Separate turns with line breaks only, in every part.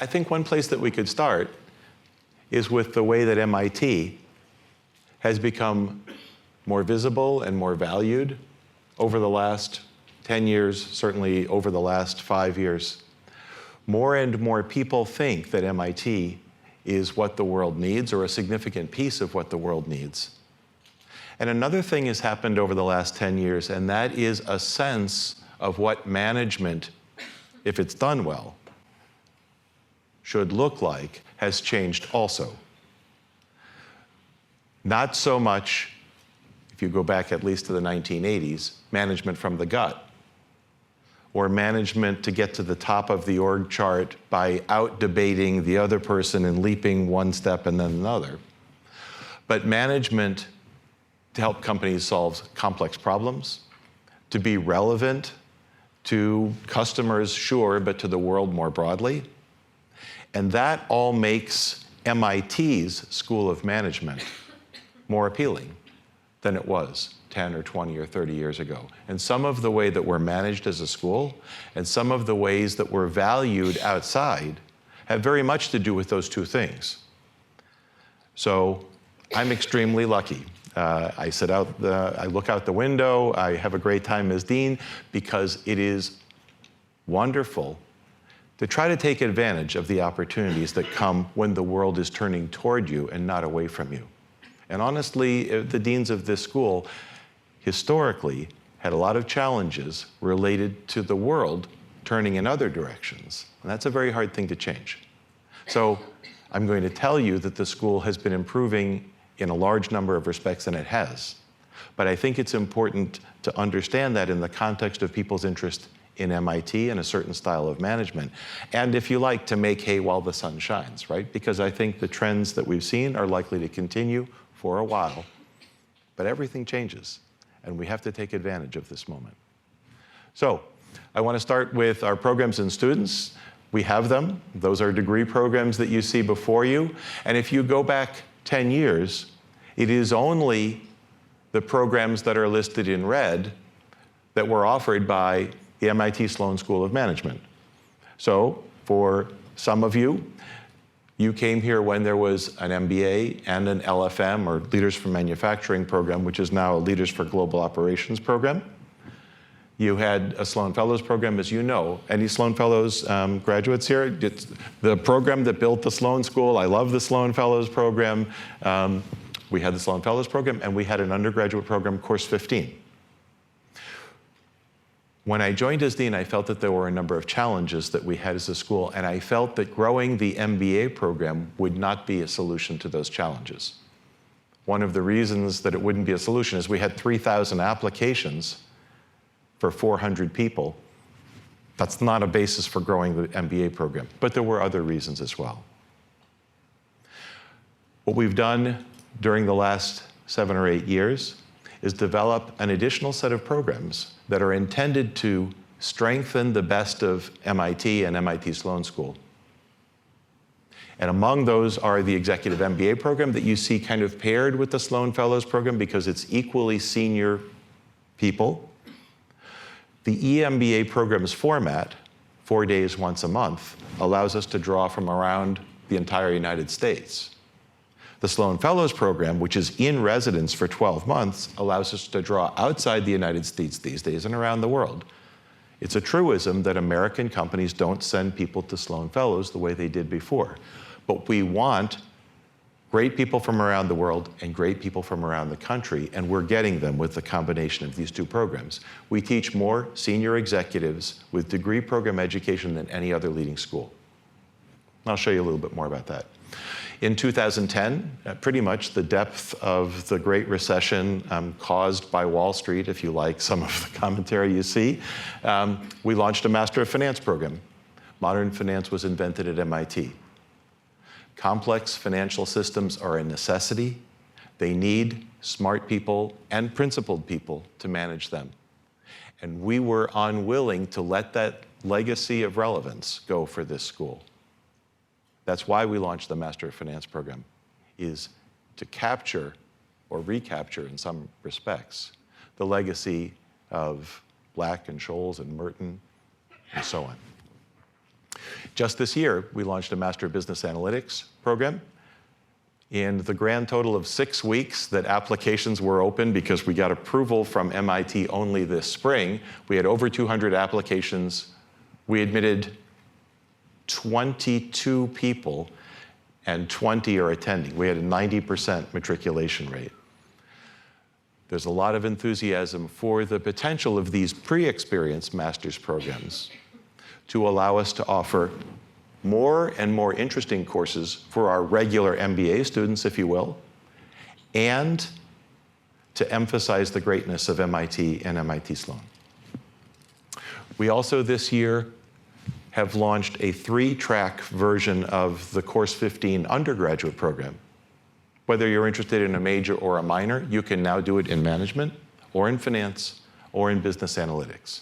I think one place that we could start is with the way that MIT has become more visible and more valued over the last 10 years, certainly over the last 5 years. More and more people think that MIT is what the world needs, or a significant piece of what the world needs. And another thing has happened over the last 10 years, and that is a sense of what management, if it's done well, should look like, has changed also. Not so much, if you go back at least to the 1980s, management from the gut, or management to get to the top of the org chart by out-debating the other person and leaping one step and then another, but management to help companies solve complex problems, to be relevant to customers, sure, but to the world more broadly. And that all makes MIT's School of Management more appealing than it was 10 or 20 or 30 years ago. And some of the way that we're managed as a school and some of the ways that we're valued outside have very much to do with those two things. So I'm extremely lucky. I look out the window, I have a great time as dean, because it is wonderful to try to take advantage of the opportunities that come when the world is turning toward you and not away from you. And honestly, the deans of this school historically had a lot of challenges related to the world turning in other directions. And that's a very hard thing to change. So I'm going to tell you that the school has been improving in a large number of respects, and it has. But I think it's important to understand that in the context of people's interest in MIT and a certain style of management. And if you like, to make hay while the sun shines, right? Because I think the trends that we've seen are likely to continue for a while, but everything changes, and we have to take advantage of this moment. So I want to start with our programs and students. We have them. Those are degree programs that you see before you. And if you go back 10 years, it is only the programs that are listed in red that were offered by the MIT Sloan School of Management. So for some of you, you came here when there was an MBA and an LFM, or Leaders for Manufacturing program, which is now a Leaders for Global Operations program. You had a Sloan Fellows program, as you know. Any Sloan Fellows graduates here? It's the program that built the Sloan School. I love the Sloan Fellows program. We had the Sloan Fellows program, and we had an undergraduate program, Course 15. When I joined as dean, I felt that there were a number of challenges that we had as a school, and I felt that growing the MBA program would not be a solution to those challenges. One of the reasons that it wouldn't be a solution is we had 3,000 applications for 400 people. That's not a basis for growing the MBA program, but there were other reasons as well. What we've done during the last 7 or 8 years is develop an additional set of programs that are intended to strengthen the best of MIT and MIT Sloan School. And among those are the Executive MBA program that you see kind of paired with the Sloan Fellows program because it's equally senior people. The EMBA program's format, 4 days once a month, allows us to draw from around the entire United States. The Sloan Fellows program, which is in residence for 12 months, allows us to draw outside the United States these days and around the world. It's a truism that American companies don't send people to Sloan Fellows the way they did before. But we want great people from around the world and great people from around the country, and we're getting them with the combination of these two programs. We teach more senior executives with degree program education than any other leading school. I'll show you a little bit more about that. In 2010, pretty much the depth of the Great Recession caused by Wall Street, if you like some of the commentary you see, we launched a Master of Finance program. Modern finance was invented at MIT. Complex financial systems are a necessity. They need smart people and principled people to manage them. And we were unwilling to let that legacy of relevance go for this school. That's why we launched the Master of Finance program, is to capture, or recapture in some respects, the legacy of Black and Scholes and Merton and so on. Just this year, we launched a Master of Business Analytics program. In the grand total of 6 weeks that applications were open, because we got approval from MIT only this spring, we had over 200 applications. We admitted 22 people, and 20 are attending. We had a 90% matriculation rate. There's a lot of enthusiasm for the potential of these pre-experienced master's programs to allow us to offer more and more interesting courses for our regular MBA students, if you will, and to emphasize the greatness of MIT and MIT Sloan. We also this year have launched a 3-track version of the Course 15 undergraduate program. Whether you're interested in a major or a minor, you can now do it in management, or in finance, or in business analytics.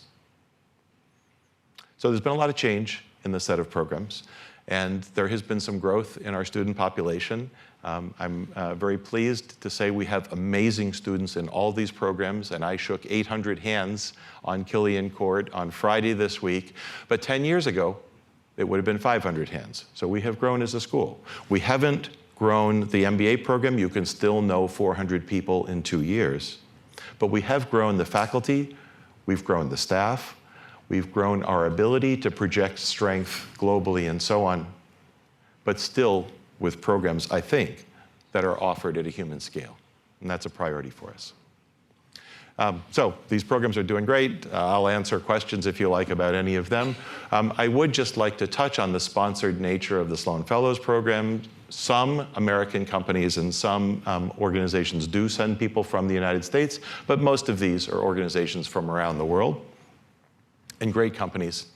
So there's been a lot of change in the set of programs, and there has been some growth in our student population. I'm very pleased to say we have amazing students in all these programs, and I shook 800 hands on Killian Court on Friday this week. But 10 years ago, it would have been 500 hands. So we have grown as a school. We haven't grown the MBA program. You can still know 400 people in 2 years. But we have grown the faculty, we've grown the staff, we've grown our ability to project strength globally and so on, but still with programs, I think, that are offered at a human scale. And that's a priority for us. So these programs are doing great. I'll answer questions if you like about any of them. I would just like to touch on the sponsored nature of the Sloan Fellows program. Some American companies and some organizations do send people from the United States, but most of these are organizations from around the world, and great companies,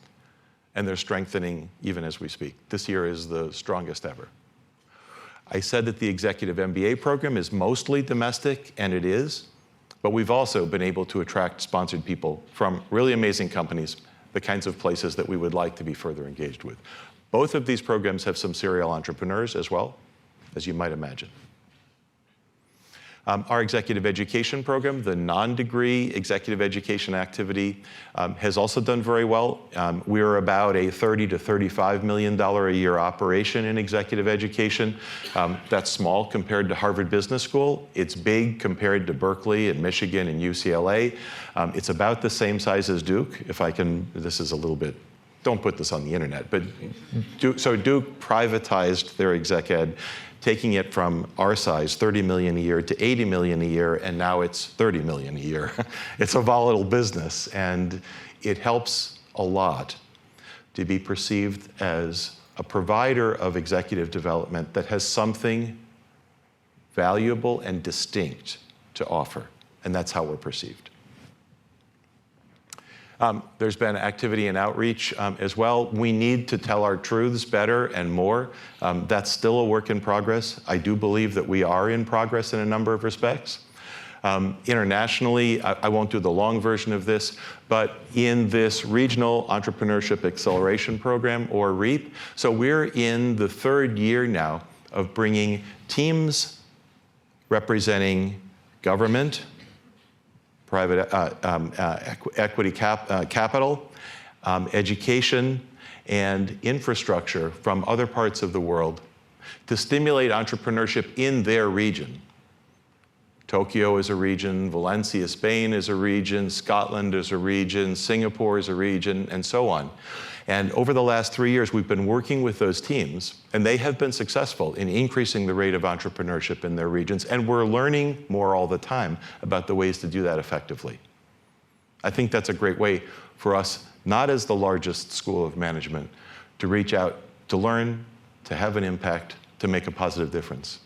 and they're strengthening even as we speak. This year is the strongest ever. I said that the executive MBA program is mostly domestic, and it is, but we've also been able to attract sponsored people from really amazing companies, the kinds of places that we would like to be further engaged with. Both of these programs have some serial entrepreneurs as well, as you might imagine. Our executive education program, the non-degree executive education activity, has also done very well. We're about a $30 to $35 million a year operation in executive education. That's small compared to Harvard Business School. It's big compared to Berkeley and Michigan and UCLA. It's about the same size as Duke, if I can, this is a little bit, don't put this on the internet, but Duke privatized their exec ed, taking it from our size, 30 million a year, to 80 million a year, and now it's 30 million a year. It's a volatile business, and it helps a lot to be perceived as a provider of executive development that has something valuable and distinct to offer, and that's how we're perceived. There's been activity and outreach as well. We need to tell our truths better and more. That's still a work in progress. I do believe that we are in progress in a number of respects. Internationally, I won't do the long version of this, but in this Regional Entrepreneurship Acceleration Program, or REAP, so we're in the 3rd year now of bringing teams representing government, private equity capital, education, and infrastructure from other parts of the world to stimulate entrepreneurship in their region. Tokyo is a region, Valencia, Spain is a region, Scotland is a region, Singapore is a region, and so on. And over the last 3 years, we've been working with those teams, and they have been successful in increasing the rate of entrepreneurship in their regions, and we're learning more all the time about the ways to do that effectively. I think that's a great way for us, not as the largest school of management, to reach out, to learn, to have an impact, to make a positive difference.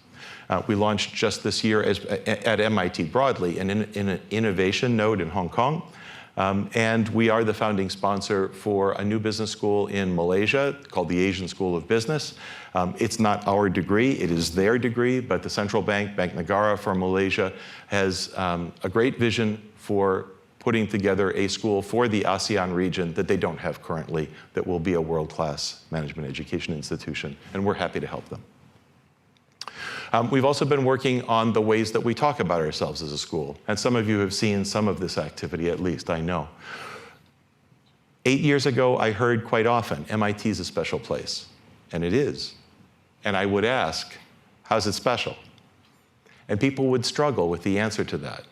We launched just this year at MIT broadly an innovation node in Hong Kong. And we are the founding sponsor for a new business school in Malaysia called the Asian School of Business. It's not our degree, it is their degree, but the central bank, Bank Negara for Malaysia, has a great vision for putting together a school for the ASEAN region that they don't have currently, that will be a world-class management education institution, and we're happy to help them. We've also been working on the ways that we talk about ourselves as a school, and some of you have seen some of this activity, at least, I know. 8 years ago, I heard quite often, MIT is a special place. And it is. And I would ask, how's it special? And people would struggle with the answer to that.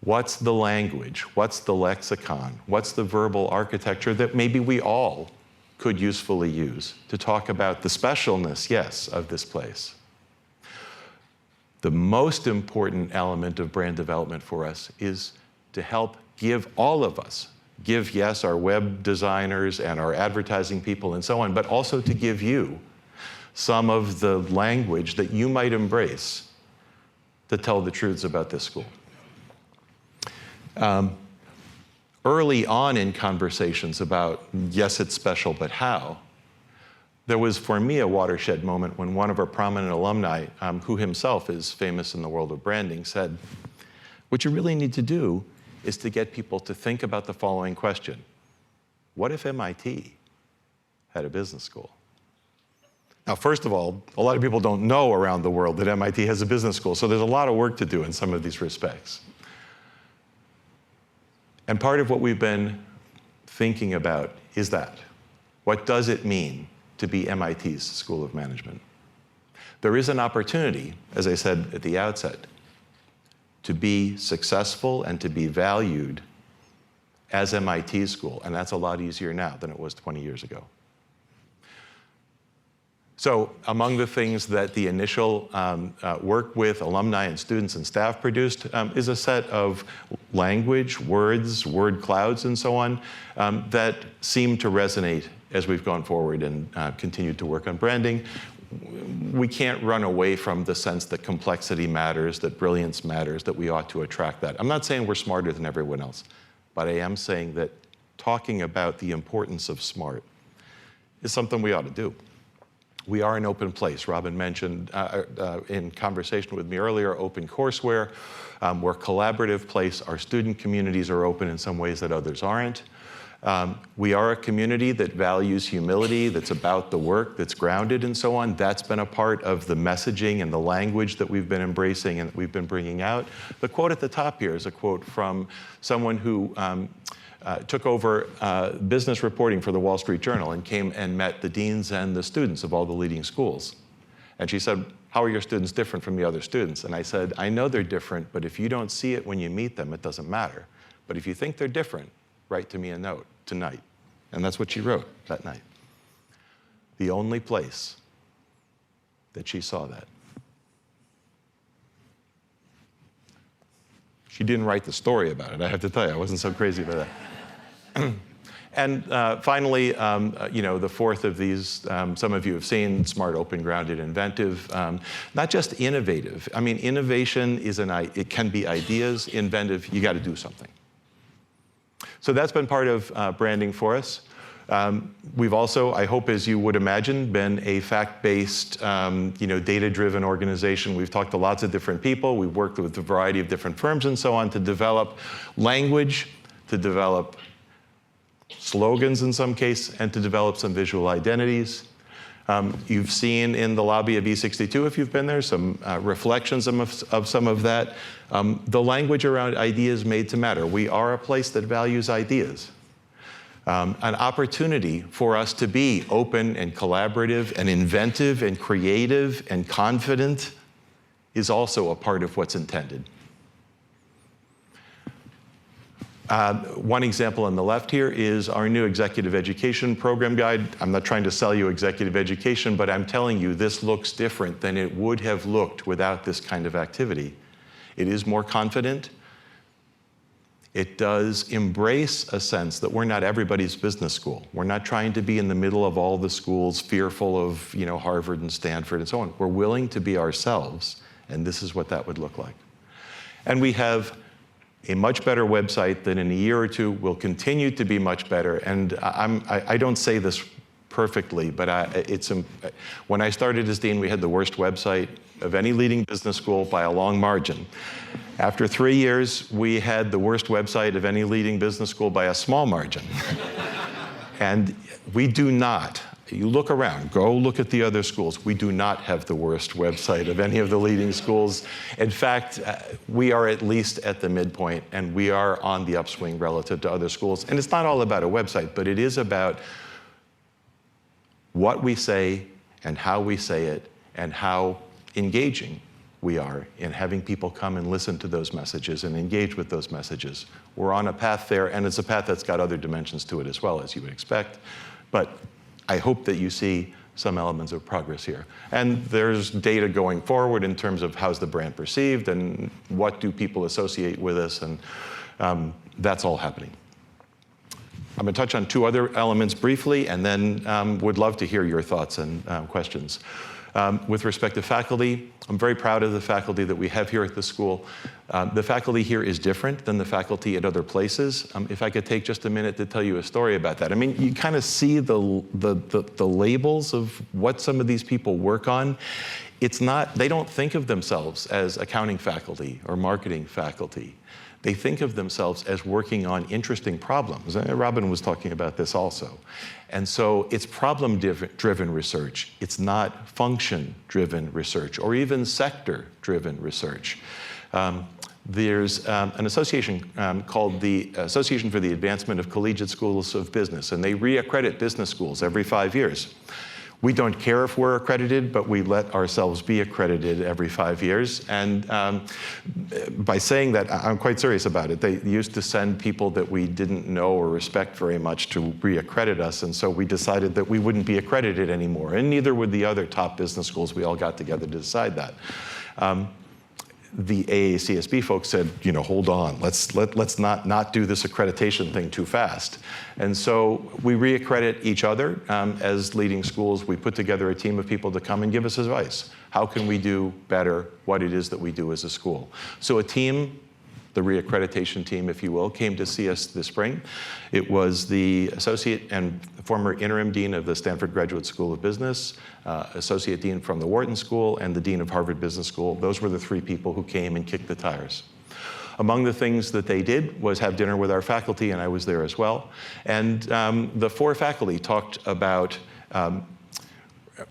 What's the language? What's the lexicon? What's the verbal architecture that maybe we all could usefully use to talk about the specialness, yes, of this place? The most important element of brand development for us is to help give all of us, give, yes, our web designers and our advertising people and so on, but also to give you some of the language that you might embrace to tell the truths about this school. Early on in conversations about, yes, it's special, but how, there was, for me, a watershed moment when one of our prominent alumni, who himself is famous in the world of branding, said, what you really need to do is to get people to think about the following question. What if MIT had a business school? Now, first of all, a lot of people don't know around the world that MIT has a business school, so there's a lot of work to do in some of these respects. And part of what we've been thinking about is that. What does it mean to be MIT's School of Management? There is an opportunity, as I said at the outset, to be successful and to be valued as MIT's school, and that's a lot easier now than it was 20 years ago. So among the things that the initial work with alumni and students and staff produced is a set of language, words, word clouds, and so on that seem to resonate as we've gone forward and continued to work on branding. We can't run away from the sense that complexity matters, that brilliance matters, that we ought to attract that. I'm not saying we're smarter than everyone else, but I am saying that talking about the importance of smart is something we ought to do. We are an open place. Robin mentioned in conversation with me earlier, open courseware. We're a collaborative place. Our student communities are open in some ways that others aren't. We are a community that values humility, that's about the work, that's grounded and so on. That's been a part of the messaging and the language that we've been embracing and that we've been bringing out. The quote at the top here is a quote from someone who took over business reporting for the Wall Street Journal and came and met the deans and the students of all the leading schools. And she said, how are your students different from the other students? And I said, I know they're different, but if you don't see it when you meet them, it doesn't matter. But if you think they're different, write to me a note tonight. And that's what she wrote that night. The only place that she saw that. She didn't write the story about it, I have to tell you. I wasn't so crazy about that. And finally, the fourth of these, some of you have seen, smart, open, grounded, inventive. Not just innovative. I mean, innovation is it can be ideas. Inventive, you got to do something. So that's been part of branding for us. We've also, I hope as you would imagine, been a fact-based, data-driven organization. We've talked to lots of different people. We've worked with a variety of different firms and so on to develop language, to develop slogans in some case, and to develop some visual identities. You've seen in the lobby of E62, if you've been there, some reflections of some of that. The language around ideas made to matter. We are a place that values ideas. An opportunity for us to be open and collaborative and inventive and creative and confident is also a part of what's intended. One example on the left here is our new executive education program guide. I'm not trying to sell you executive education, but I'm telling you this looks different than it would have looked without this kind of activity. It is more confident. It does embrace a sense that we're not everybody's business school. We're not trying to be in the middle of all the schools, fearful of Harvard and Stanford and so on. We're willing to be ourselves, and this is what that would look like. And we have a much better website that in a year or two will continue to be much better. And I don't say this perfectly, but when I started as dean, we had the worst website of any leading business school by a long margin. After 3 years, we had the worst website of any leading business school by a small margin. And we do not You look around, go look at the other schools. We do not have the worst website of any of the leading schools. In fact, we are at least at the midpoint, and we are on the upswing relative to other schools. And it's not all about a website, but it is about what we say and how we say it and how engaging we are in having people come and listen to those messages and engage with those messages. We're on a path there, and it's a path that's got other dimensions to it as well, as you would expect. But I hope that you see some elements of progress here. And there's data going forward in terms of how's the brand perceived and what do people associate with us, and that's all happening. I'm going to touch on two other elements briefly, and then would love to hear your thoughts and questions. With respect to faculty, I'm very proud of the faculty that we have here at the school. The faculty here is different than the faculty at other places. If I could take just a minute to tell you a story about that. I mean, you kind of see the labels of what some of these people work on. It's not, they don't think of themselves as accounting faculty or marketing faculty. They think of themselves as working on interesting problems. Robin was talking about this also. And so it's problem-driven research. It's not function-driven research or even sector-driven research. There's an association called the Association for the Advancement of Collegiate Schools of Business, and they reaccredit business schools every 5 years. We don't care if we're accredited, but we let ourselves be accredited every 5 years. And by saying that, I'm quite serious about it. They used to send people that we didn't know or respect very much to reaccredit us, and so we decided that we wouldn't be accredited anymore, and neither would the other top business schools. We all got together to decide that. The AACSB folks said, you know, hold on, let's not do this accreditation thing too fast. And so we reaccredit each other as leading schools. We put together a team of people to come and give us advice. How can we do better what it is that we do as a school? So a team, the reaccreditation team, if you will, came to see us this spring. It was the associate and former interim dean of the Stanford Graduate School of Business, associate dean from the Wharton School, and the dean of Harvard Business School. Those were the three people who came and kicked the tires. Among the things that they did was have dinner with our faculty, and I was there as well. And the four faculty talked about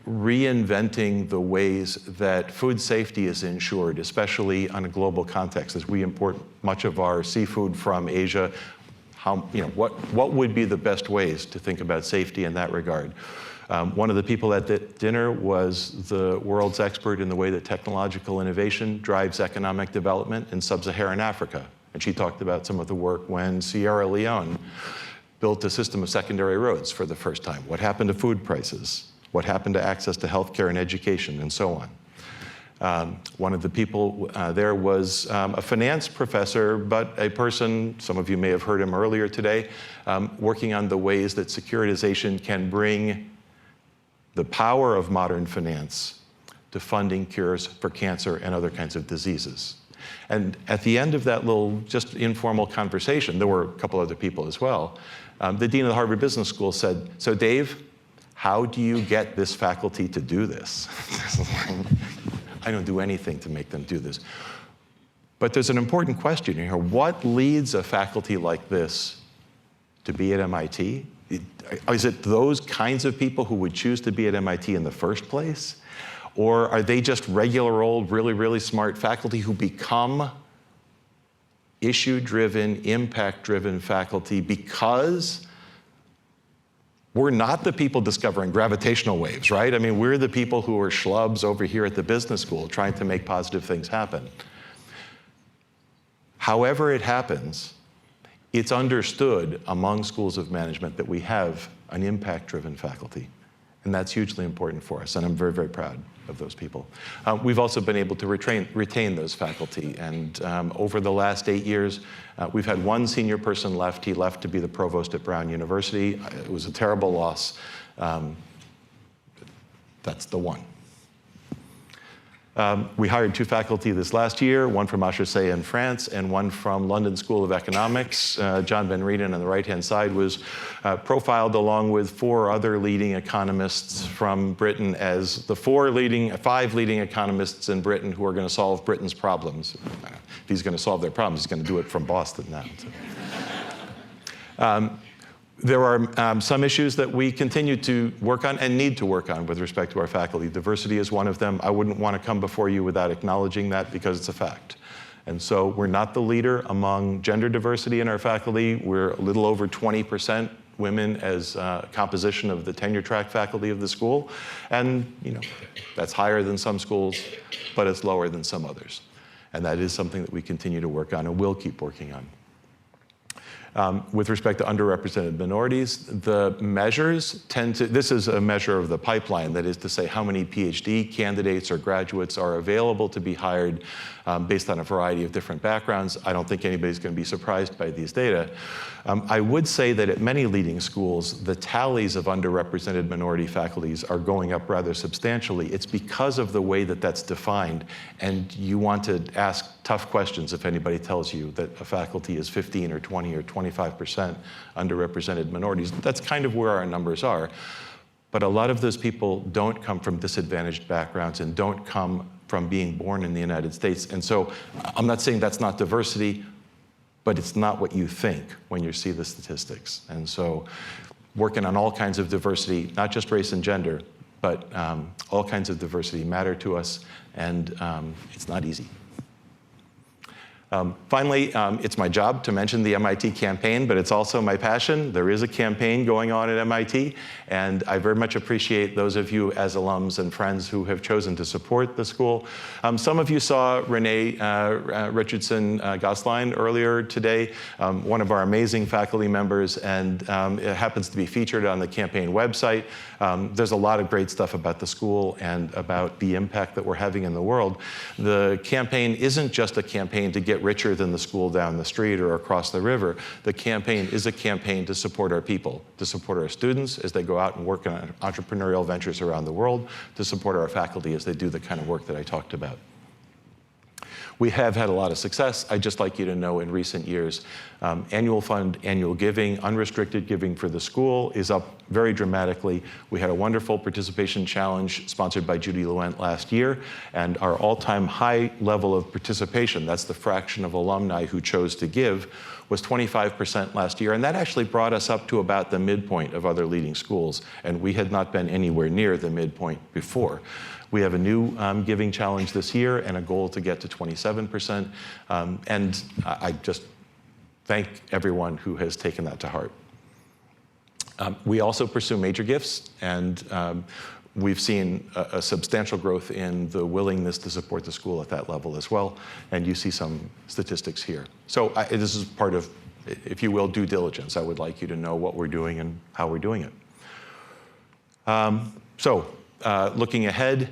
reinventing the ways that food safety is ensured, especially on a global context. As we import much of our seafood from Asia, what would be the best ways to think about safety in that regard? One of the people at the dinner was the world's expert in the way that technological innovation drives economic development in sub-Saharan Africa. And she talked about some of the work when Sierra Leone built a system of secondary roads for the first time. What happened to food prices? What happened to access to healthcare and education, and so on. One of the people there was a finance professor, but a person, some of you may have heard him earlier today, working on the ways that securitization can bring the power of modern finance to funding cures for cancer and other kinds of diseases. And at the end of that little just informal conversation, there were a couple other people as well, the dean of the Harvard Business School said, "So Dave, how do you get this faculty to do this?" I don't do anything to make them do this. But there's an important question here. What leads a faculty like this to be at MIT? Is it those kinds of people who would choose to be at MIT in the first place? Or are they just regular old, really, really smart faculty who become issue-driven, impact-driven faculty because we're not the people discovering gravitational waves, right? I mean, we're the people who are schlubs over here at the business school trying to make positive things happen. However it happens, it's understood among schools of management that we have an impact-driven faculty. And that's hugely important for us, and I'm very, very proud of those people. We've also been able to retain those faculty, and over the last 8 years, we've had one senior person left. He left to be the provost at Brown University. It was a terrible loss. That's the one. We hired 2 faculty this last year, one from HEC in France and one from London School of Economics. John Van Rieden on the right-hand side was profiled along with 4 other leading economists from Britain as the 5 leading economists in Britain who are going to solve Britain's problems. If he's going to solve their problems, he's going to do it from Boston now. There are some issues that we continue to work on and need to work on with respect to our faculty. Diversity is one of them. I wouldn't want to come before you without acknowledging that because it's a fact. And so we're not the leader among gender diversity in our faculty. We're a little over 20% women as composition of the tenure track faculty of the school. And that's higher than some schools, but it's lower than some others. And that is something that we continue to work on and will keep working on. With respect to underrepresented minorities, the measures tend to, this is a measure of the pipeline, that is to say how many PhD candidates or graduates are available to be hired based on a variety of different backgrounds. I don't think anybody's going to be surprised by these data. I would say that at many leading schools, the tallies of underrepresented minority faculties are going up rather substantially. It's because of the way that that's defined, and you want to ask tough questions if anybody tells you that a faculty is 15 or 20 or 25% underrepresented minorities. That's kind of where our numbers are. But a lot of those people don't come from disadvantaged backgrounds and don't come from being born in the United States. And so I'm not saying that's not diversity, but it's not what you think when you see the statistics. And so working on all kinds of diversity, not just race and gender, but all kinds of diversity matter to us, and it's not easy. Finally, it's my job to mention the MIT campaign, but it's also my passion. There is a campaign going on at MIT, and I very much appreciate those of you as alums and friends who have chosen to support the school. Some of you saw Renee Richardson Gosline earlier today, one of our amazing faculty members, and it happens to be featured on the campaign website. There's a lot of great stuff about the school and about the impact that we're having in the world. The campaign isn't just a campaign to get richer than the school down the street or across the river. The campaign is a campaign to support our people, to support our students as they go out and work on entrepreneurial ventures around the world, to support our faculty as they do the kind of work that I talked about. We have had a lot of success. I'd just like you to know in recent years, annual fund, annual giving, unrestricted giving for the school is up very dramatically. We had a wonderful participation challenge sponsored by Judy Lewent last year, and our all-time high level of participation, that's the fraction of alumni who chose to give, was 25% last year, and that actually brought us up to about the midpoint of other leading schools, and we had not been anywhere near the midpoint before. We have a new giving challenge this year and a goal to get to 27%. And I just thank everyone who has taken that to heart. We also pursue major gifts, and we've seen a substantial growth in the willingness to support the school at that level as well. And you see some statistics here. So this is part of, if you will, due diligence. I would like you to know what we're doing and how we're doing it. Looking ahead,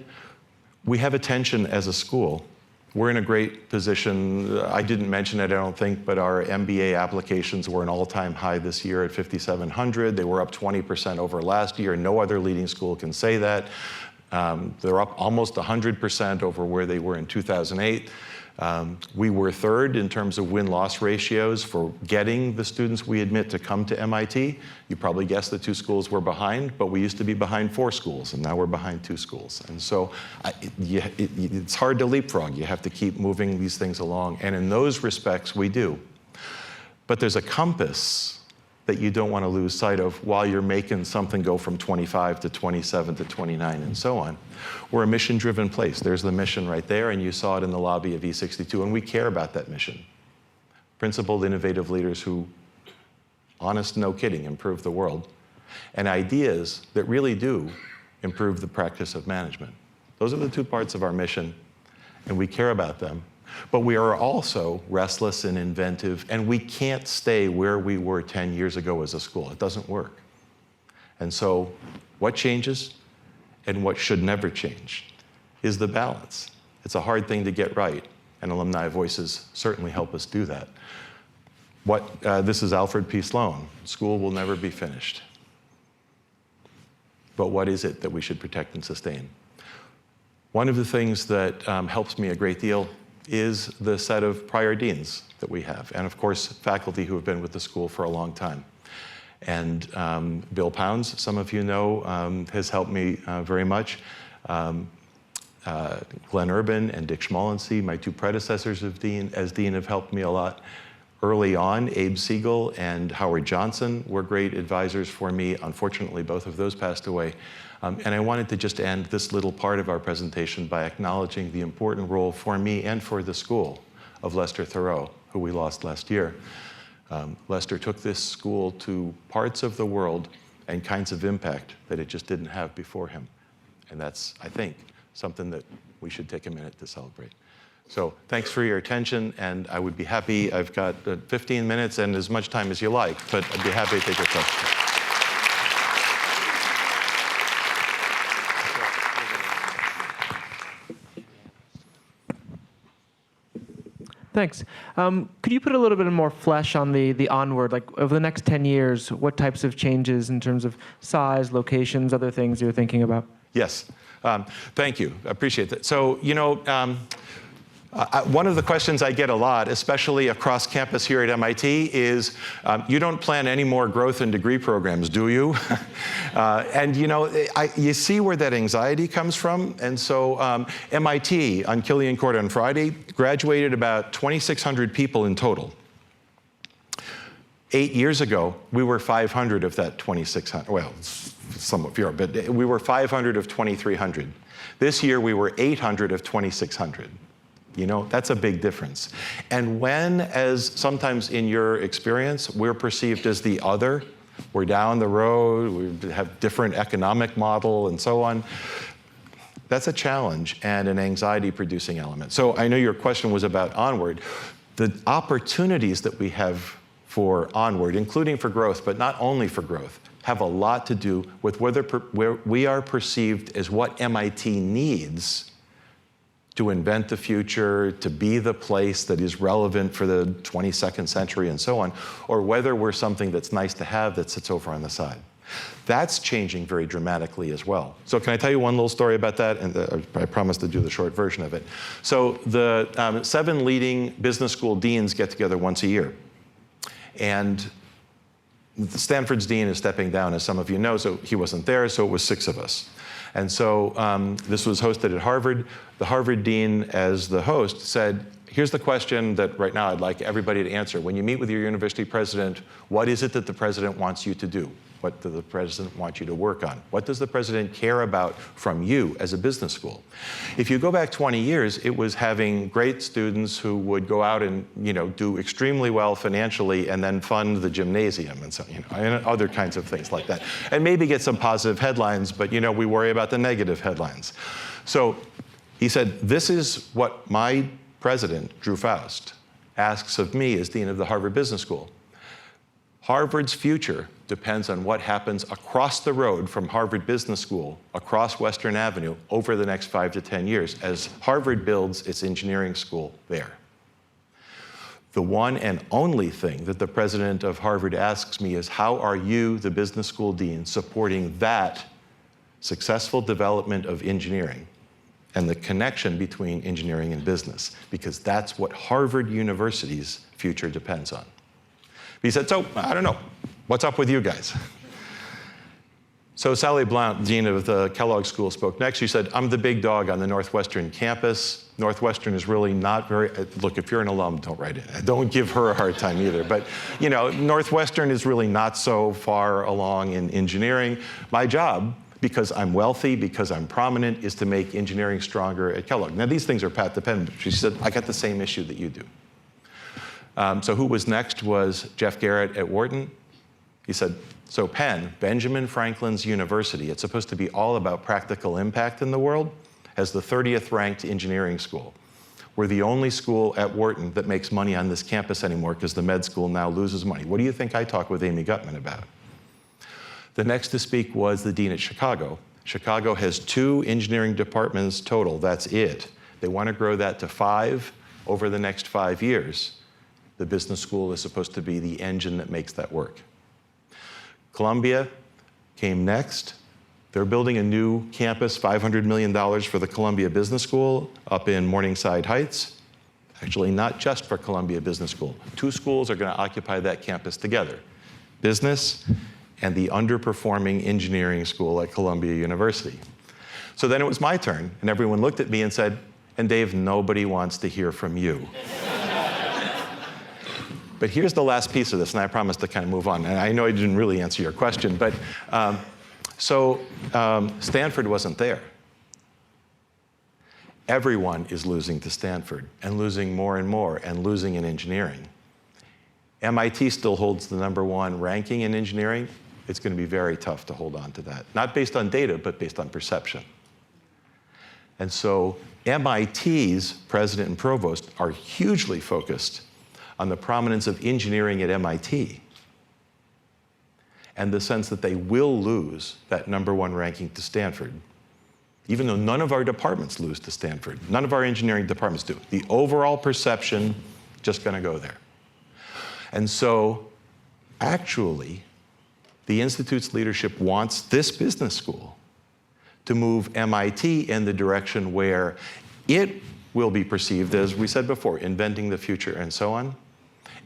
we have a tension as a school. We're in a great position. I didn't mention it, I don't think, but our MBA applications were an all-time high this year at 5,700. They were up 20% over last year. No other leading school can say that. They're up almost 100% over where they were in 2008. We were third in terms of win-loss ratios for getting the students we admit to come to MIT. You probably guessed the 2 schools were behind, but we used to be behind 4 schools, and now we're behind 2 schools. And so it's hard to leapfrog. You have to keep moving these things along, and in those respects, we do. But there's a compass that you don't want to lose sight of while you're making something go from 25 to 27 to 29 and so on. We're a mission-driven place. There's the mission right there, and you saw it in the lobby of E62, and we care about that mission. Principled, innovative leaders who, honest, no kidding, improve the world, and ideas that really do improve the practice of management. Those are the 2 parts of our mission, and we care about them. But we are also restless and inventive, and we can't stay where we were 10 years ago as a school. It doesn't work. And so what changes and what should never change is the balance. It's a hard thing to get right, and alumni voices certainly help us do that. This is Alfred P. Sloan. School will never be finished. But what is it that we should protect and sustain? One of the things that helps me a great deal is the set of prior deans that we have, and of course, faculty who have been with the school for a long time. And Bill Pounds, some of you know, has helped me very much. Glenn Urban and Dick Schmittlein, my 2 predecessors as dean, have helped me a lot. Early on, Abe Siegel and Howard Johnson were great advisors for me. Unfortunately, both of those passed away. And I wanted to just end this little part of our presentation by acknowledging the important role for me and for the school of Lester Thoreau, who we lost last year. Lester took this school to parts of the world and kinds of impact that it just didn't have before him. And that's, I think, something that we should take a minute to celebrate. So thanks for your attention, and I would be happy. I've got 15 minutes and as much time as you like, but I'd be happy to take your questions.
Thanks. Could you put a little bit more flesh on the Onward? Like, over the next 10 years, what types of changes in terms of size, locations, other things you're thinking about?
Yes. Thank you. I appreciate that. So, you know, one of the questions I get a lot, especially across campus here at MIT, is you don't plan any more growth and degree programs, do you? And you know, you see where that anxiety comes from. And so MIT, on Killian Court on Friday, graduated about 2,600 people in total. 8 years ago, we were 500 of that 2,600. Well, somewhat fewer, but we were 500 of 2,300. This year, we were 800 of 2,600. You know, that's a big difference. And when, as sometimes in your experience, we're perceived as the other, we're down the road, we have different economic model and so on, that's a challenge and an anxiety-producing element. So I know your question was about Onward. The opportunities that we have for Onward, including for growth, but not only for growth, have a lot to do with where we are perceived as what MIT needs to invent the future, to be the place that is relevant for the 22nd century and so on, or whether we're something that's nice to have that sits over on the side. That's changing very dramatically as well. So can I tell you one little story about that? And I promise to do the short version of it. So the 7 leading business school deans get together once a year. And Stanford's dean is stepping down, as some of you know, so he wasn't there, so it was 6 of us. And so this was hosted at Harvard. The Harvard dean, as the host, said, here's the question that right now I'd like everybody to answer. When you meet with your university president, what is it that the president wants you to do? What does the president want you to work on? What does the president care about from you as a business school? If you go back 20 years, it was having great students who would go out and, you know, do extremely well financially and then fund the gymnasium and so, you know, and other kinds of things like that. And maybe get some positive headlines, but, you know, we worry about the negative headlines. So he said, this is what my president, Drew Faust, asks of me as dean of the Harvard Business School. Harvard's future depends on what happens across the road from Harvard Business School, across Western Avenue, over the next 5 to 10 years, as Harvard builds its engineering school there. The one and only thing that the president of Harvard asks me is, how are you, the business school dean, supporting that successful development of engineering and the connection between engineering and business? Because that's what Harvard University's future depends on. He said, so, I don't know, what's up with you guys? So Sally Blount, dean of the Kellogg School, spoke next. She said, I'm the big dog on the Northwestern campus. Northwestern is really not very, look, if you're an alum, don't write it. Don't give her a hard time either. But, you know, Northwestern is really not so far along in engineering. My job, because I'm wealthy, because I'm prominent, is to make engineering stronger at Kellogg. Now, these things are path-dependent. She said, I got the same issue that you do. So who was next was Jeff Garrett at Wharton. He said, so Penn, Benjamin Franklin's university, it's supposed to be all about practical impact in the world, has the 30th ranked engineering school. We're the only school at Wharton that makes money on this campus anymore because the med school now loses money. What do you think I talked with Amy Gutman about? The next to speak was the dean at Chicago. Chicago has 2 engineering departments total, that's it. They want to grow that to 5 over the next 5 years. The business school is supposed to be the engine that makes that work. Columbia came next. They're building a new campus, $500 million for the Columbia Business School up in Morningside Heights. Actually, not just for Columbia Business School. 2 schools are going to occupy that campus together. Business and the underperforming engineering school at Columbia University. So then it was my turn, and everyone looked at me and said, and Dave, nobody wants to hear from you. But here's the last piece of this, and I promise to kind of move on. And I know I didn't really answer your question, but Stanford wasn't there. Everyone is losing to Stanford, and losing more and more, and losing in engineering. MIT still holds the #1 ranking in engineering. It's going to be very tough to hold on to that. Not based on data, but based on perception. And so MIT's president and provost are hugely focused on the prominence of engineering at MIT and the sense that they will lose that #1 ranking to Stanford, even though none of our departments lose to Stanford. None of our engineering departments do. The overall perception, just going to go there. And so, actually, the Institute's leadership wants this business school to move MIT in the direction where it will be perceived, as we said before, inventing the future and so on,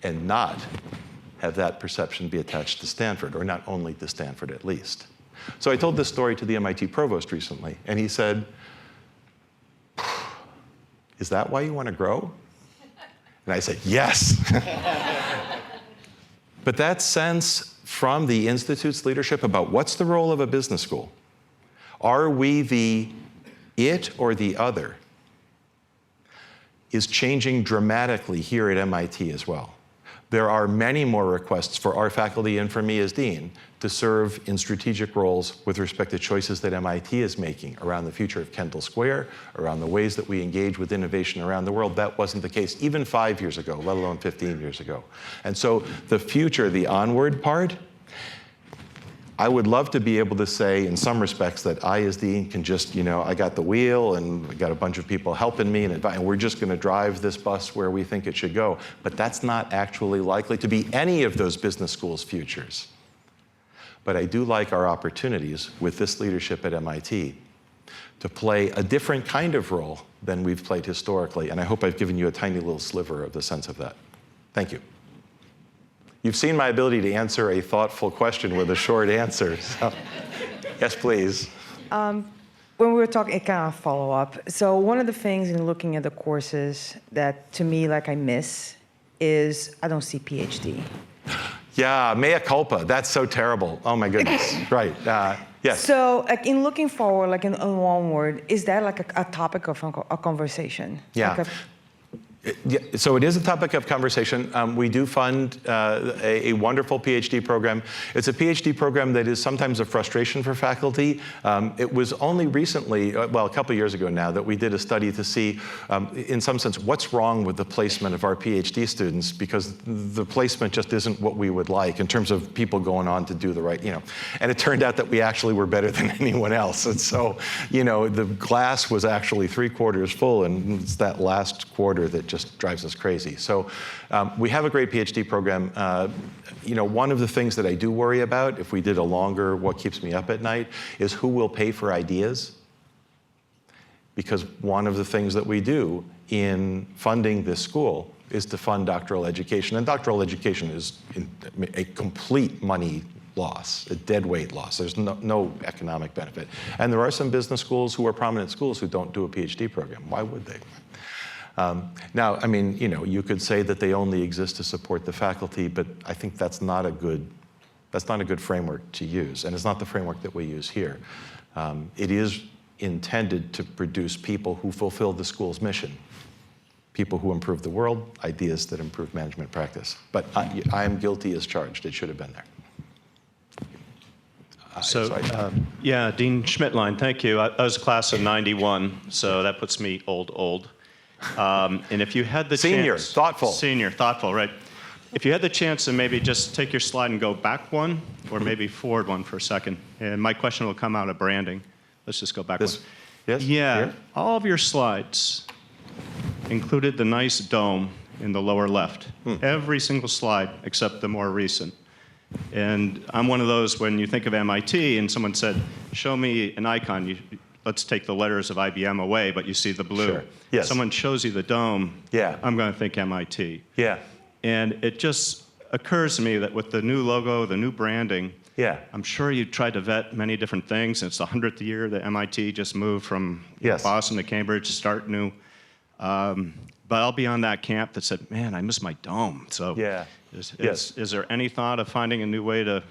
and not have that perception be attached to Stanford, or not only to Stanford at least. So I told this story to the MIT provost recently, and he said, "Is that why you want to grow?" And I said, "Yes." But that sense from the Institute's leadership about what's the role of a business school, are we the it or the other, is changing dramatically here at MIT as well. There are many more requests for our faculty and for me as dean to serve in strategic roles with respect to choices that MIT is making around the future of Kendall Square, around the ways that we engage with innovation around the world. That wasn't the case even 5 years ago, let alone 15 years ago. And so the future, the onward part, I would love to be able to say, in some respects, that I, as dean, can just, I got the wheel and I got a bunch of people helping me, and we're just going to drive this bus where we think it should go. But that's not actually likely to be any of those business schools' futures. But I do like our opportunities with this leadership at MIT to play a different kind of role than we've played historically. And I hope I've given you a tiny little sliver of the sense of that. Thank you. You've seen my ability to answer a thoughtful question with a short answer. So. Yes, please.
When we were talking, it kind of follow up. So one of the things in looking at the courses that, to me, I miss is I don't see PhD.
Yeah, mea culpa. That's so terrible. Oh my goodness. Right. Yes.
So in looking forward, in Onward, is that a topic of a conversation?
Yeah. Yeah, so it is a topic of conversation. We do fund a wonderful PhD program. It's a PhD program that is sometimes a frustration for faculty. It was only recently, well, a couple years ago now, that we did a study to see, in some sense, what's wrong with the placement of our PhD students, because the placement just isn't what we would like in terms of people going on to do the right, And it turned out that we actually were better than anyone else. And so, the glass was actually 3/4 full, and it's that last quarter that just drives us crazy. So we have a great PhD program. One of the things that I do worry about, if we did a longer What Keeps Me Up at Night, is who will pay for ideas. Because one of the things that we do in funding this school is to fund doctoral education. And doctoral education is a complete money loss, a deadweight loss. There's no economic benefit. And there are some business schools who are prominent schools who don't do a PhD program. Why would they? Now, you could say that they only exist to support the faculty, but I think that's not a good framework to use, and it's not the framework that we use here. It is intended to produce people who fulfill the school's mission, people who improve the world, ideas that improve management practice. But I am guilty as charged. It should have been there.
Yeah, Dean Schmittlein, thank you. I was class of '91, so that puts me old. And if you had the chance... Senior, thoughtful, right. If you had the chance to maybe just take your slide and go back one, or maybe forward one for a second, and my question will come out of branding. Let's just go back one.
Yes?
Yeah,
Here?
all of your slides included the nice dome in the lower left. Every single slide except the more recent. And I'm one of those, when you think of MIT and someone said, show me an icon, let's take the letters of IBM away, but you see the blue.
Sure. Yes.
Someone shows you the dome,
yeah.
I'm going to think MIT.
Yeah.
And it just occurs to me that with the new logo, the new branding,
yeah.
I'm sure you tried to vet many different things. It's the 100th year that MIT just moved from
yes.
Boston to Cambridge, start new. but I'll be on that camp that said, man, I miss my dome. So
Yeah.
is there any thought of finding a new way to,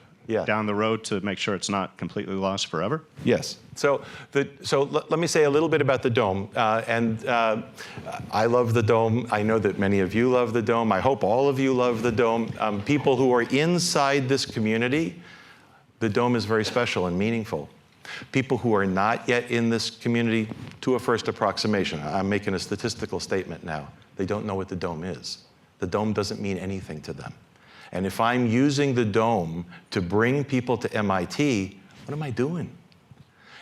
down the road, to make sure it's not completely lost forever?
Yes. So let me say a little bit about the dome. I love the dome. I know that many of you love the dome. I hope all of you love the dome. People who are inside this community, the dome is very special and meaningful. People who are not yet in this community, to a first approximation, I'm making a statistical statement now, they don't know what the dome is. The dome doesn't mean anything to them. And if I'm using the dome to bring people to MIT, what am I doing?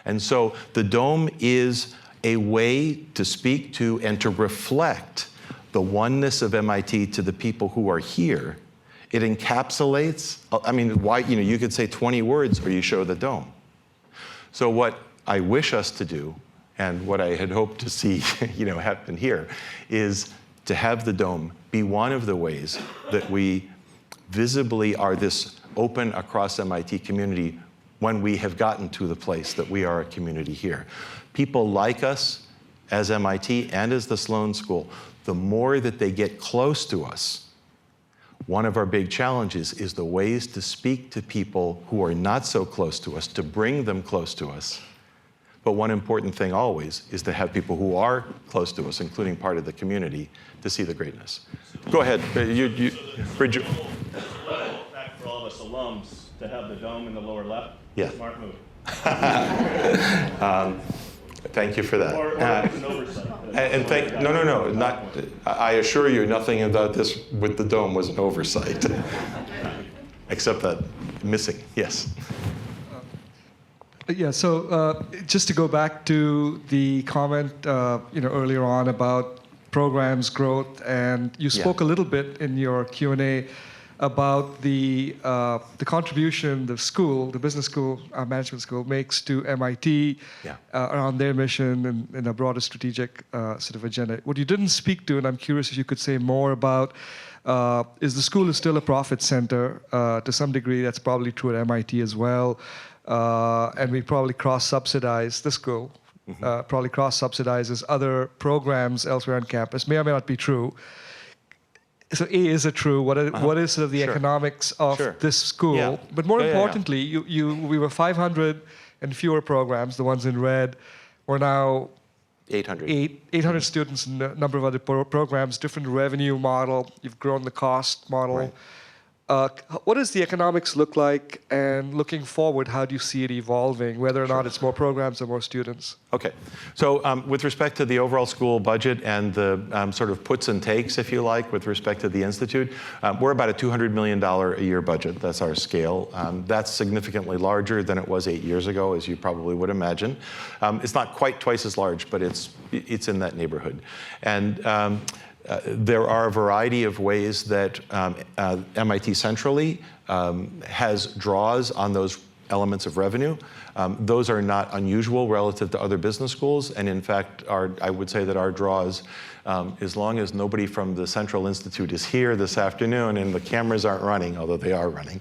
And so the dome is a way to speak to and to reflect the oneness of MIT to the people who are here. It encapsulates, I mean, why, you could say 20 words or you show the dome. So what I wish us to do, and what I had hoped to see happen here, is to have the dome be one of the ways that we visibly are this open across MIT community when we have gotten to the place that we are a community here. People like us as MIT and as the Sloan School, the more that they get close to us, one of our big challenges is the ways to speak to people who are not so close to us, to bring them close to us. But one important thing always is to have people who are close to us, including part of the community, to see the greatness. Go ahead. Bridget.
Back for all of us alums to have the dome in the lower left.
Yeah.
Smart move.
Thank you for that.
Or it's an oversight.
No. Not. I assure you, nothing about this with the dome was an oversight, except that missing. Yes.
Yeah. So just to go back to the comment, earlier on about programs growth, and you spoke a little bit in your Q&A about the contribution the business school, management school makes to MIT around their mission and a broader strategic sort of agenda. What you didn't speak to, and I'm curious if you could say more about, is the school is still a profit center to some degree. That's probably true at MIT as well. And we probably cross-subsidize the school, probably cross-subsidizes other programs elsewhere on campus. May or may not be true. So A, is it true? What is sort of the economics of this school?
Yeah.
But more importantly, we were 500 and fewer programs. The ones in red were now
800.
800 students and a number of other programs, different revenue model. You've grown the cost model.
Right.
What does the economics look like? And looking forward, how do you see it evolving, whether or not it's more programs or more students?
Okay. So with respect to the overall school budget and the sort of puts and takes, if you like, with respect to the Institute, we're about a $200 million a year budget. That's our scale. That's significantly larger than it was 8 years ago, as you probably would imagine. It's not quite twice as large, but it's in that neighborhood. And there are a variety of ways that MIT centrally has draws on those elements of revenue. Those are not unusual relative to other business schools, and in fact, I would say that our draws, as long as nobody from the Central Institute is here this afternoon and the cameras aren't running, although they are running,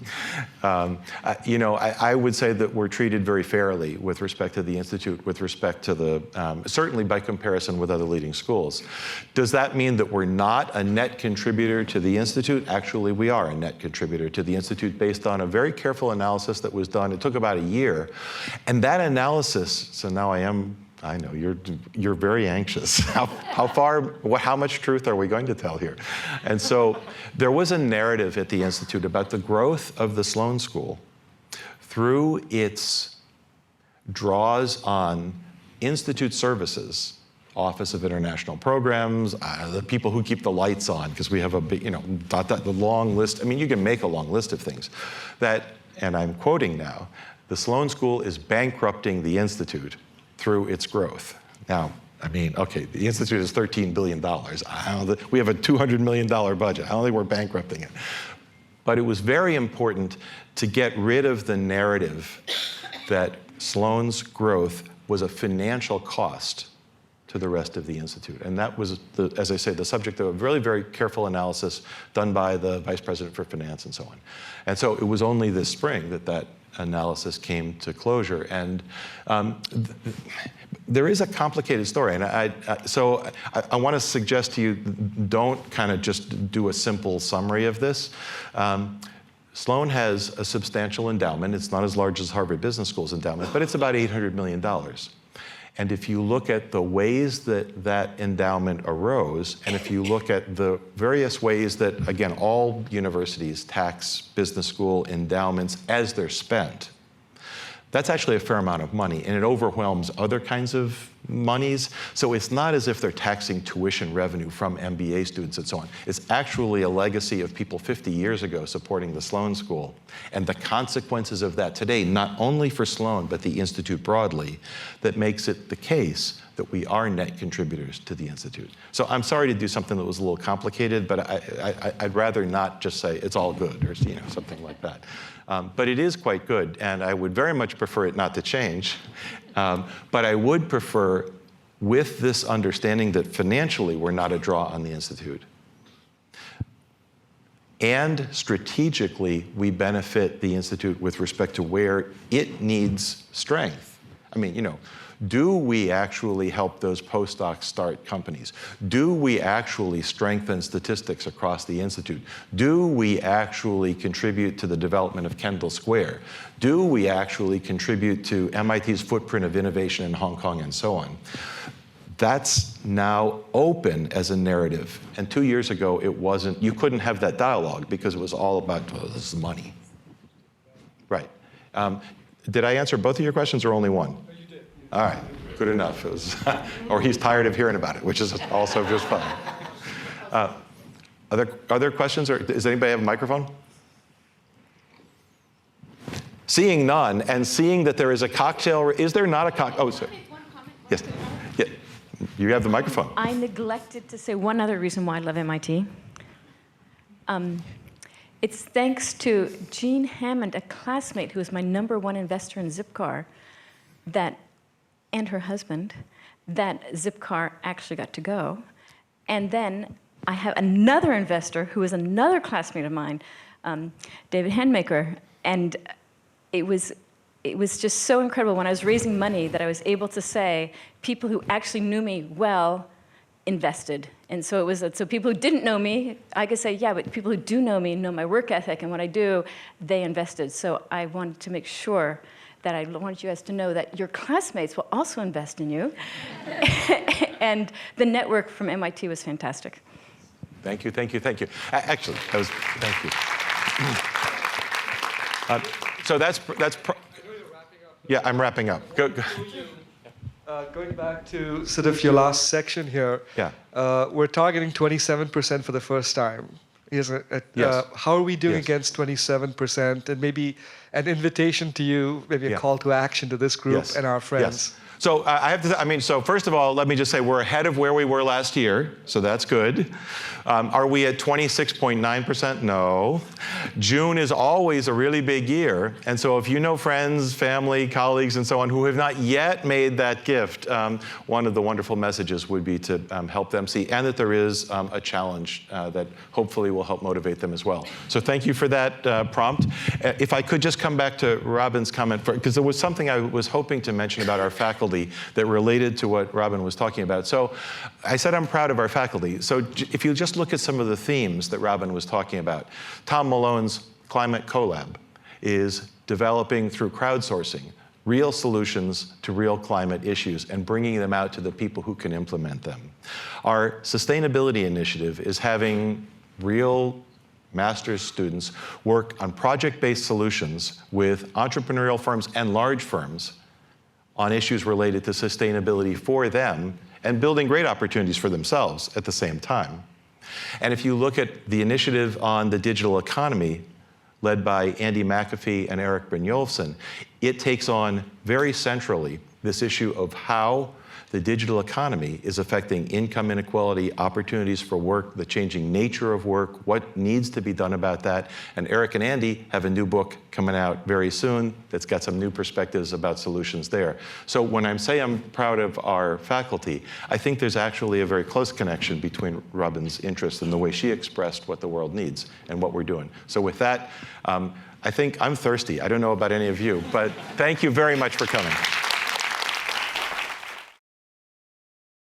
I would say that we're treated very fairly with respect to the Institute, with respect to the, certainly by comparison with other leading schools. Does that mean that we're not a net contributor to the Institute? Actually, we are a net contributor to the Institute based on a very careful analysis that was done. It took about a year. And that analysis, so now I know you're very anxious. How much truth are we going to tell here? And so there was a narrative at the Institute about the growth of the Sloan School through its draws on Institute services, Office of International Programs, the people who keep the lights on, because we have a big, the long list. I mean, you can make a long list of things that, and I'm quoting now, the Sloan School is bankrupting the Institute through its growth. Now, I mean, okay, the Institute is $13 billion. We have a $200 million budget. I don't think we're bankrupting it. But it was very important to get rid of the narrative that Sloan's growth was a financial cost to the rest of the Institute. And that was, as I say, the subject of a really very careful analysis done by the Vice President for Finance and so on. And so it was only this spring that analysis came to closure. And there is a complicated story, and so I want to suggest to you, don't kind of just do a simple summary of this. Sloan has a substantial endowment. It's not as large as Harvard Business School's endowment, but it's about $800 million. And if you look at the ways that that endowment arose, and if you look at the various ways that, again, all universities tax business school endowments as they're spent, that's actually a fair amount of money, and it overwhelms other kinds of monies. So it's not as if they're taxing tuition revenue from MBA students and so on. It's actually a legacy of people 50 years ago supporting the Sloan School. And the consequences of that today, not only for Sloan, but the Institute broadly, that makes it the case that we are net contributors to the Institute. So I'm sorry to do something that was a little complicated, but I'd rather not just say it's all good or something like that. But it is quite good, and I would very much prefer it not to change. But I would prefer, with this understanding that financially we're not a draw on the Institute, and strategically we benefit the Institute with respect to where it needs strength. I mean, do we actually help those postdocs start companies? Do we actually strengthen statistics across the Institute? Do we actually contribute to the development of Kendall Square? Do we actually contribute to MIT's footprint of innovation in Hong Kong and so on? That's now open as a narrative. And 2 years ago, it wasn't. You couldn't have that dialogue because it was all about, oh, this is money. Right. Did I answer both of your questions or only one? All right, good enough. It was, or he's tired of hearing about it, which is also just fine. Other questions, or does anybody have a microphone? Seeing none, and seeing that there is a cocktail, is there not a cocktail? Oh, sorry.
One comment.
Yes. Yeah. You have the microphone.
I neglected to say one other reason why I love MIT. It's thanks to Jean Hammond, a classmate who was my #1 investor in Zipcar, and her husband, that Zipcar actually got to go. And then I have another investor who is another classmate of mine, David Handmaker, and it was just so incredible when I was raising money that I was able to say people who actually knew me well invested. And so so people who didn't know me, I could say, yeah, but people who do know me know my work ethic and what I do, they invested. So I wanted to make sure that I wanted you guys to know that your classmates will also invest in you. And the network from MIT was fantastic.
Thank you, thank you, thank you. Actually, that was, thank you. So that's yeah, I'm wrapping up. Go.
Going back to sort of your last section here,
yeah.
We're targeting 27% for the first time. Yes. How are we doing against 27%? And maybe an invitation to you, maybe a call to action to this group and our friends.
Yes. So I have to, so first of all, let me just say we're ahead of where we were last year, so that's good. Are we at 26.9%? No. June is always a really big year, and so if you know friends, family, colleagues, and so on who have not yet made that gift, one of the wonderful messages would be to help them see, and that there is a challenge that hopefully will help motivate them as well. So thank you for that prompt. If I could just come back to Robin's comment, because there was something I was hoping to mention about our faculty that related to what Robin was talking about. So I said I'm proud of our faculty. So if you just look at some of the themes that Robin was talking about, Tom Malone's Climate Collab is developing through crowdsourcing real solutions to real climate issues and bringing them out to the people who can implement them. Our sustainability initiative is having real master's students work on project-based solutions with entrepreneurial firms and large firms on issues related to sustainability for them and building great opportunities for themselves at the same time. And if you look at the initiative on the digital economy led by Andy McAfee and Eric Brynjolfsson, it takes on very centrally this issue of how the digital economy is affecting income inequality, opportunities for work, the changing nature of work, what needs to be done about that. And Eric and Andy have a new book coming out very soon that's got some new perspectives about solutions there. So when I say I'm proud of our faculty, I think there's actually a very close connection between Robin's interest and the way she expressed what the world needs and what we're doing. So with that, I think I'm thirsty. I don't know about any of you, but thank you very much for coming.